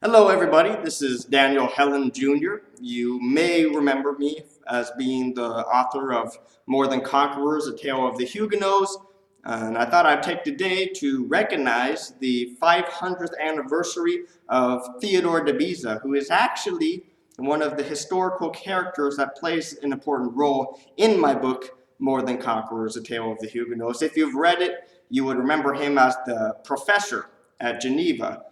Hello everybody, this is Daniel Helland Jr. You may remember me as being the author of More Than Conquerors, A Tale of the Huguenots, and I thought I'd take today to recognize the 500th anniversary of Theodore de Beza, who is actually one of the historical characters that plays an important role in my book, More Than Conquerors, A Tale of the Huguenots. If you've read it, you would remember him as the professor at Geneva,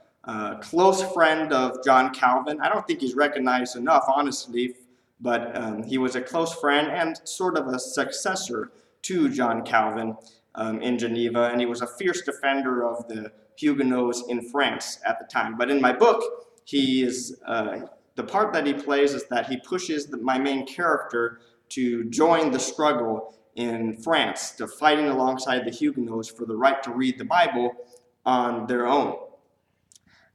close friend of John Calvin. I don't think he's recognized enough, honestly, but he was a close friend and sort of a successor to John Calvin in Geneva, and he was a fierce defender of the Huguenots in France at the time. But in my book, he is the part that he plays is that he pushes my main character to join the struggle in France, to fighting alongside the Huguenots for the right to read the Bible on their own.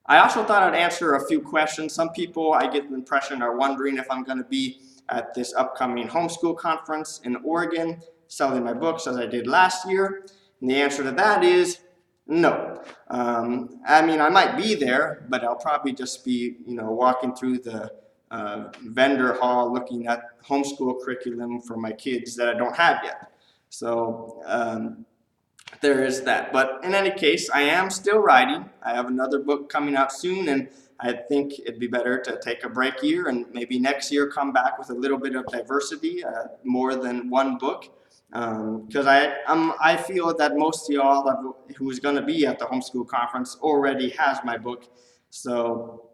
I also thought I'd answer a few questions. Some people, I get the impression, are wondering if I'm going to be at this upcoming homeschool conference in Oregon selling my books as I did last year. And the answer to that is no. I mean, I might be there, but I'll probably just be, walking through the vendor hall looking at homeschool curriculum for my kids that I don't have yet. So there is that. But in any case, I am still writing. I have another book coming out soon, and I think it'd be better to take a break year and maybe next year come back with a little bit of diversity, more than one book. Because I feel that most of y'all who's going to be at the homeschool conference already has my book. So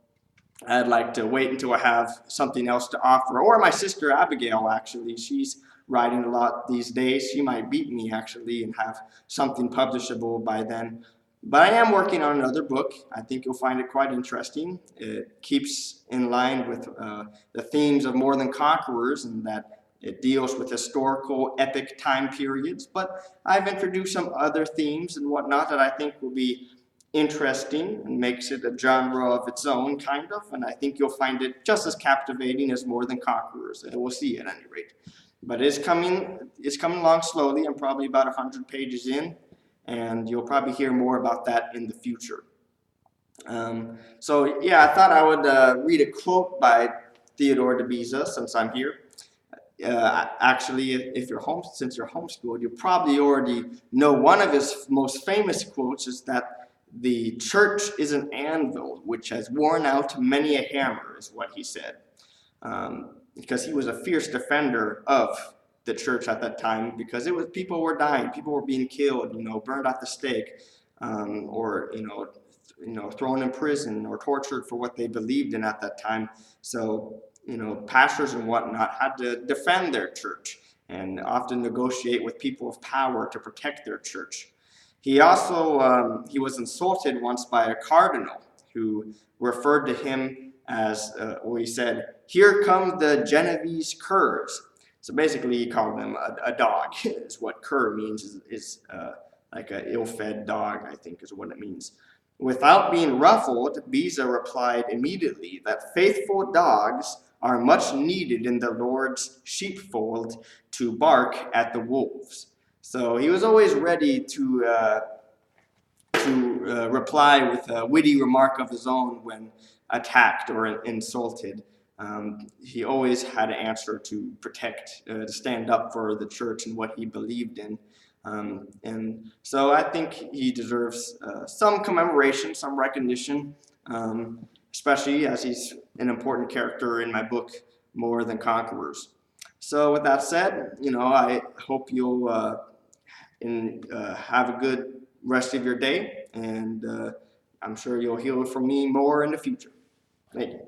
I'd like to wait until I have something else to offer. Or my sister Abigail, actually, she's writing a lot these days. She might beat me, actually, and have something publishable by then. But I am working on another book. I think you'll find it quite interesting. It keeps in line with the themes of More Than Conquerors, and that it deals with historical, epic time periods. But I've introduced some other themes and whatnot that I think will be interesting and makes it a genre of its own, kind of. And I think you'll find it just as captivating as More Than Conquerors. And we'll see at any rate. But it's coming along slowly. I'm probably about 100 pages in, and you'll probably hear more about that in the future. So yeah, I thought I would read a quote by Theodore de Beza since I'm here. Actually, since you're homeschooled, you probably already know one of his most famous quotes is that the church is an anvil which has worn out many a hammer, is what he said. Because he was a fierce defender of the church at that time, because people were dying, people were being killed, burned at the stake, or thrown in prison or tortured for what they believed in at that time. So pastors and whatnot had to defend their church and often negotiate with people of power to protect their church. He also he was insulted once by a cardinal who referred to him as, he said, "Here come the Genovese curs." So basically he called them a dog, is what cur means, is like an ill-fed dog, I think is what it means. Without being ruffled, Beza replied immediately that faithful dogs are much needed in the Lord's sheepfold to bark at the wolves. So he was always ready to reply with a witty remark of his own when attacked or insulted. He always had an answer to protect, to stand up for the church and what he believed in. And so I think he deserves some commemoration, some recognition, especially as he's an important character in my book, More Than Conquerors. So with that said, I hope you'll have a good rest of your day, and I'm sure you'll hear from me more in the future. Thank you.